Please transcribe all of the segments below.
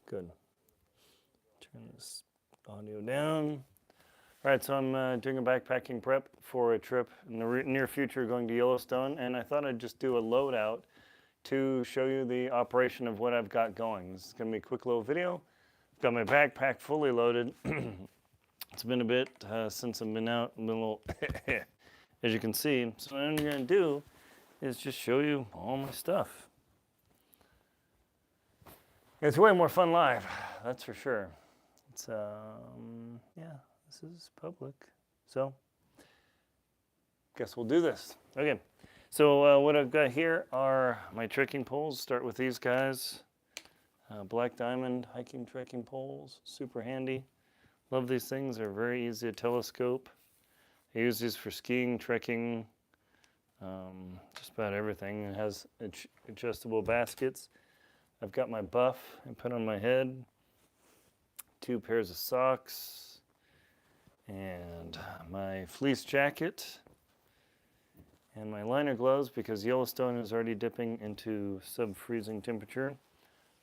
Good. Turn this audio down. All right, so I'm doing a backpacking prep for a trip in the near future going to Yellowstone, and I thought I'd just do a loadout to show you the operation of what I've got going. This is going to be a quick little video. I've got my backpack fully loaded. It's been a bit since I've been out, a little, as you can see. So what I'm going to do is just show you all my stuff. It's way more fun live, that's for sure. It's, yeah, this is public. So, guess we'll do this. Okay, so what I've got here are my trekking poles. Start with these guys. Black diamond hiking trekking poles, super handy. Love these things, they're very easy to telescope. I use these for skiing, trekking, just about everything. It has adjustable baskets. I've got my buff I put on my head, 2 pairs of socks, and my fleece jacket, and my liner gloves because Yellowstone is already dipping into sub-freezing temperature.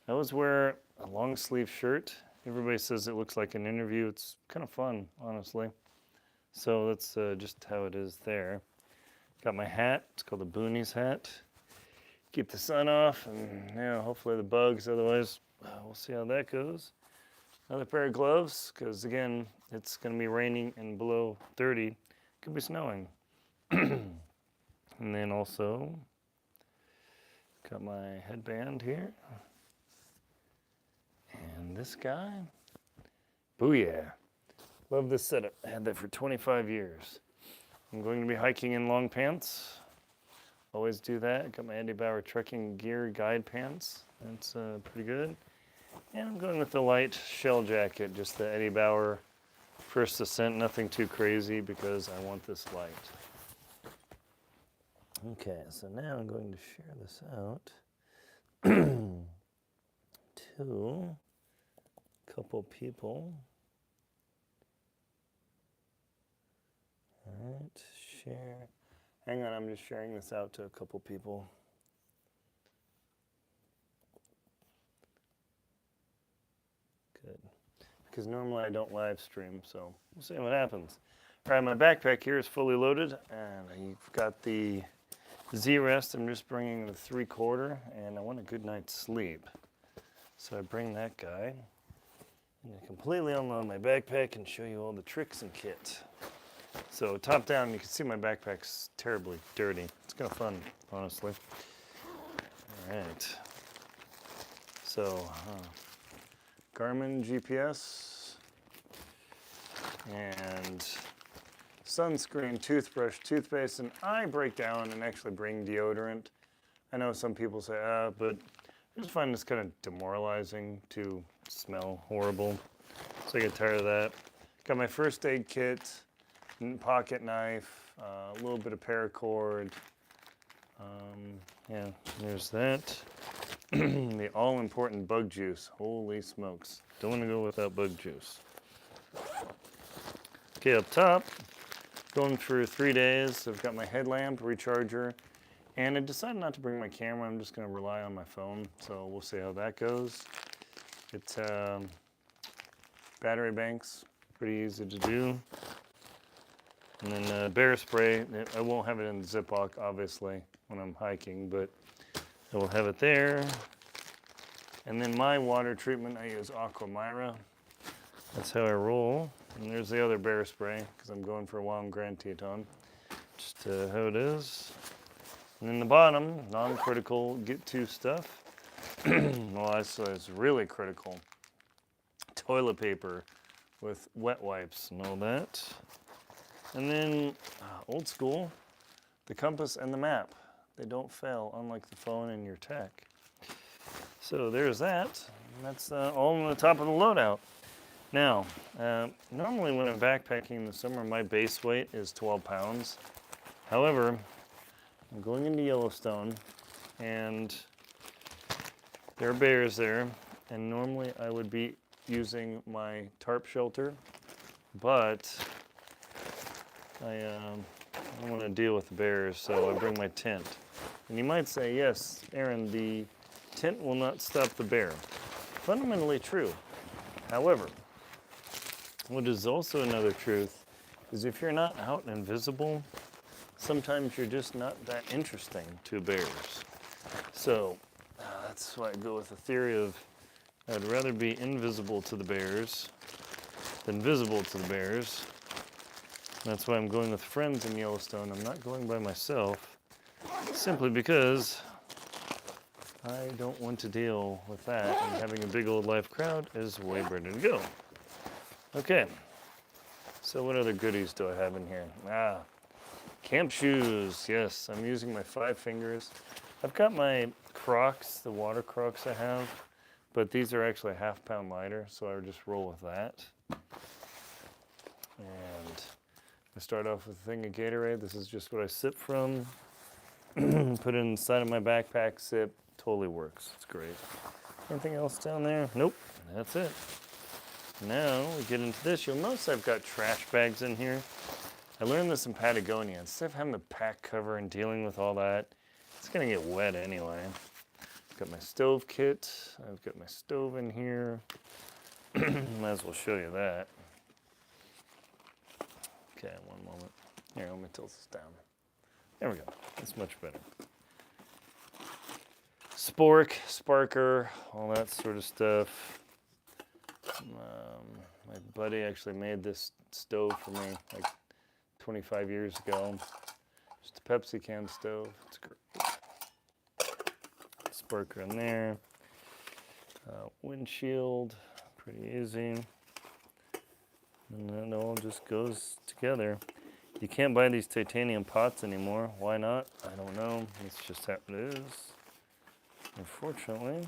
I always wear a long sleeve shirt. Everybody says it looks like an interview. It's kind of fun, honestly. So that's just how it is there. Got my hat. It's called a Boonies hat. Keep the sun off and hopefully the bugs. Otherwise, we'll see how that goes. Another pair of gloves because again, it's going to be raining and below 30. Could be snowing. And then also got my headband here. And this guy, booyah. Love this setup. I had that for 25 years. I'm going to be hiking in long pants. Always do that. Got my Eddie Bauer trekking gear guide pants. That's pretty good. And I'm going with the light shell jacket, just the Eddie Bauer first ascent, nothing too crazy because I want this light. Okay, so now I'm going to share this out to a couple people. All right, share. Hang on, I'm just sharing this out to a couple people. Good. Because normally I don't live stream, so we'll see what happens. All right, my backpack here is fully loaded, and I've got the Z-Rest. I'm just bringing the 3/4, and I want a good night's sleep. So I bring that guy. I'm going to completely unload my backpack and show you all the tricks and kit. So top down, you can see my backpack's terribly dirty. It's kind of fun, honestly. All right. So, Garmin GPS and sunscreen, toothbrush, toothpaste, and I break down and actually bring deodorant. I know some people say, but I just find this kind of demoralizing to smell horrible. So I get tired of that. Got my first aid kit. Pocket knife, a little bit of paracord. Yeah, there's that. The all-important bug juice. Holy smokes. Don't want to go without bug juice. Okay, up top, going for 3 days. I've got my headlamp, recharger, and I decided not to bring my camera. I'm just going to rely on my phone, so we'll see how that goes. It's battery banks, pretty easy to do. And then bear spray, I won't have it in Ziploc, obviously, when I'm hiking, but I will have it there. And then my water treatment, I use Aqua Myra. That's how I roll. And there's the other bear spray, because I'm going for a Wild Grand Teton. Just how it is. And then the bottom, non-critical get to stuff. Well, that's really critical. Toilet paper with wet wipes and all that. And then, old school, the compass and the map. They don't fail, unlike the phone and your tech. So there's that. And that's all on the top of the loadout. Now, normally when I'm backpacking in the summer, my base weight is 12 pounds. However, I'm going into Yellowstone, and there are bears there. And normally I would be using my tarp shelter, but I don't want to deal with the bears, so I bring my tent. And you might say, yes, Aaron, the tent will not stop the bear. fundamentally true. However, what is also another truth is if you're not out and visible, sometimes you're just not that interesting to bears. So that's why I go with the theory of I'd rather be invisible to the bears than visible to the bears. That's why I'm going with friends in Yellowstone. I'm not going by myself, simply because I don't want to deal with that, and having a big old live crowd is way better to go. Okay, so what other goodies do I have in here? Camp shoes. Yes, I'm using my 5 fingers. I've got my Crocs, the water Crocs I have, but these are actually a half-pound lighter, so I would just roll with that. And I start off with a thing of Gatorade. This is just what I sip from. Put it inside of my backpack, sip. Totally works. It's great. Anything else down there? Nope. That's it. Now we get into this. You'll notice I've got trash bags in here. I learned this in Patagonia. Instead of having a pack cover and dealing with all that, it's going to get wet anyway. I've got my stove kit. I've got my stove in here. Might as well show you that. Okay, one moment. Here, let me tilt this down. There we go. That's much better. Spork, Sparker, all that sort of stuff. My buddy actually made this stove for me like 25 years ago. Just a Pepsi can stove. It's great. Sparker in there. Windshield, pretty easy. And then it all just goes together. You can't buy these titanium pots anymore. Why not? I don't know. It's just how it is. Unfortunately.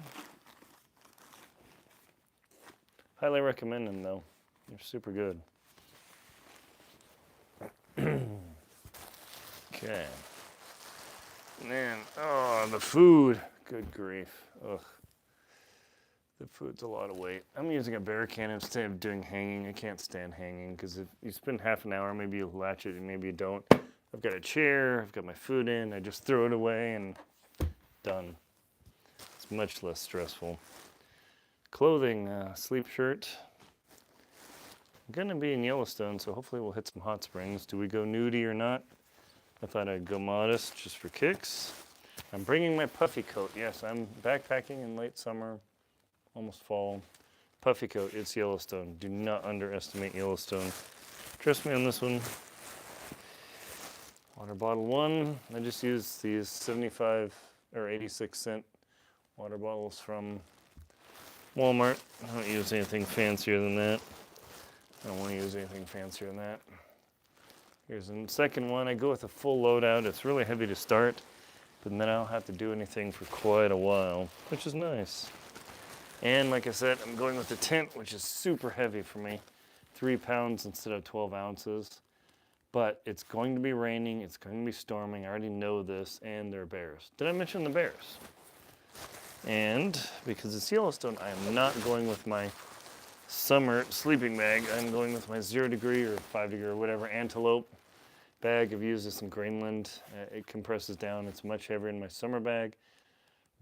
Highly recommend them though. They're super good. Okay. And then, the food. Good grief. Ugh. The food's a lot of weight. I'm using a bear can instead of doing hanging. I can't stand hanging because if you spend half an hour, maybe you latch it and maybe you don't. I've got a chair, I've got my food in, I just throw it away and done. It's much less stressful. Clothing, sleep shirt. I'm gonna be in Yellowstone, so hopefully we'll hit some hot springs. Do we go nudie or not? I thought I'd go modest just for kicks. I'm bringing my puffy coat. Yes, I'm backpacking in late summer. Almost fall. Puffy coat, it's Yellowstone. Do not underestimate Yellowstone. Trust me on this one. Water bottle 1. I just used these 75 or 86 cent water bottles from Walmart. I don't use anything fancier than that. I don't want to use anything fancier than that. Here's the second one. I go with a full loadout. It's really heavy to start, but then I don't have to do anything for quite a while, which is nice. And like I said, I'm going with the tent, which is super heavy for me. 3 pounds instead of 12 ounces. But it's going to be raining, it's going to be storming, I already know this, and there are bears. Did I mention the bears? And because it's Yellowstone, I am not going with my summer sleeping bag. I'm going with my 0 degree or 5 degree or whatever antelope bag. I've used this in Greenland. It compresses down, it's much heavier in my summer bag.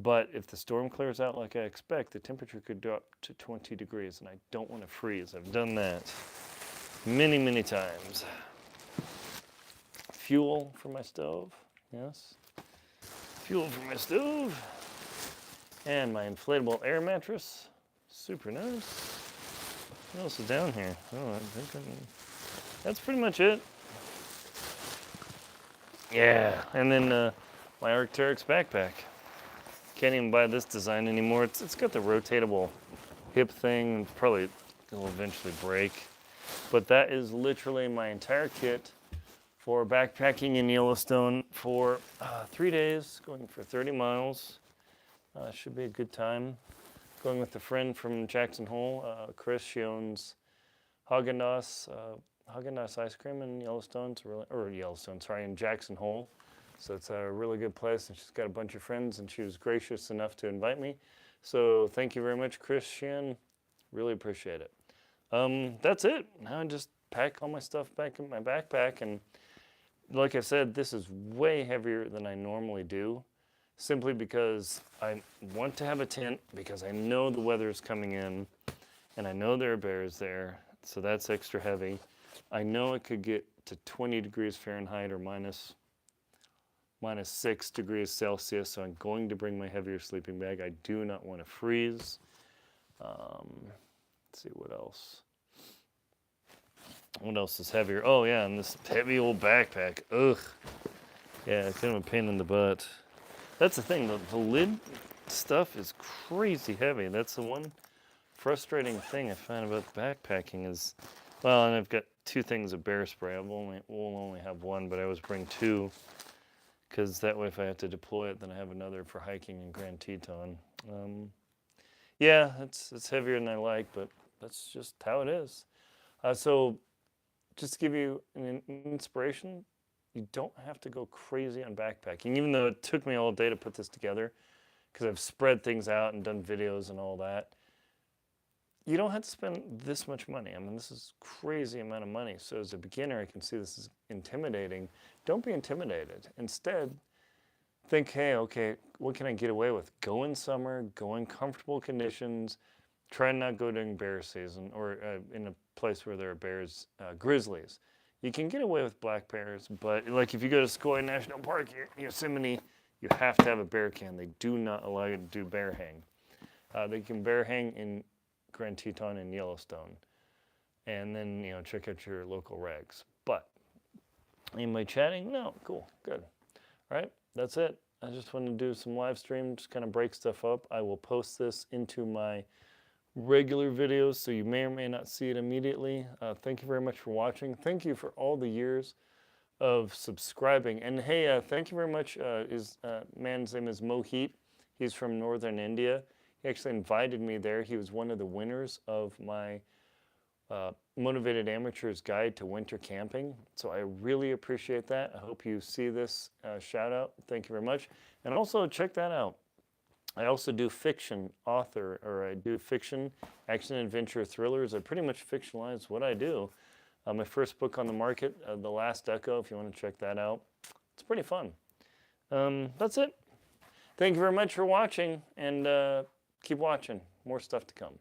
But if the storm clears out like I expect, the temperature could drop to 20 degrees, and I don't want to freeze. I've done that many, many times. Fuel for my stove, yes. Fuel for my stove. And my inflatable air mattress. Super nice. What else is down here? Oh, that's pretty much it. Yeah, and then my Arc'teryx backpack. Can't even buy this design anymore. It's got the rotatable hip thing. Probably will eventually break. But that is literally my entire kit for backpacking in Yellowstone for 3 days, going for 30 miles. Should be a good time. Going with a friend from Jackson Hole, Chris. She owns Haagen-Dazs ice cream in Yellowstone. In Jackson Hole. So it's a really good place, and she's got a bunch of friends, and she was gracious enough to invite me. So thank you very much, Christian. Really appreciate it. That's it. Now I just pack all my stuff back in my backpack, and like I said, this is way heavier than I normally do. simply because I want to have a tent because I know the weather is coming in and I know there are bears there, so that's extra heavy. I know it could get to 20 degrees Fahrenheit or minus 6 degrees Celsius, so I'm going to bring my heavier sleeping bag. I do not want to freeze. Let's see what else. What else is heavier? Oh yeah, and this heavy old backpack. Ugh. Yeah, it's kind of a pain in the butt. That's the thing, the lid stuff is crazy heavy. That's the one frustrating thing I find about backpacking is, well, and I've got 2 things of bear spray. We'll only have one, but I always bring 2, because that way if I have to deploy it, then I have another for hiking in Grand Teton. Yeah, it's heavier than I like, but that's just how it is. So just to give you an inspiration, you don't have to go crazy on backpacking, even though it took me all day to put this together, because I've spread things out and done videos and all that. You don't have to spend this much money. I mean, this is crazy amount of money. So as a beginner, I can see this is intimidating. Don't be intimidated. Instead, think, hey, okay, what can I get away with? Go in summer, go in comfortable conditions, try and not go during bear season or in a place where there are bears, grizzlies. You can get away with black bears, but like if you go to Sequoia National Park, Yosemite, you have to have a bear can. They do not allow you to do bear hang. They can bear hang in Grand Teton and Yellowstone. And then, check out your local regs. But, anybody chatting? No, cool, good. All right, that's it. I just wanted to do some live stream, just kind of break stuff up. I will post this into my regular videos, so you may or may not see it immediately. Thank you very much for watching. Thank you for all the years of subscribing. And hey, thank you very much. Man's name is Mohit. He's from northern India. He actually invited me there. He was one of the winners of my Motivated Amateur's Guide to Winter Camping. So I really appreciate that. I hope you see this shout out. Thank you very much. And also check that out. I also do fiction I do fiction, action, adventure, thrillers. I pretty much fictionalize what I do. My first book on the market, The Last Echo, if you want to check that out. It's pretty fun. That's it. Thank you very much for watching, and keep watching. More stuff to come.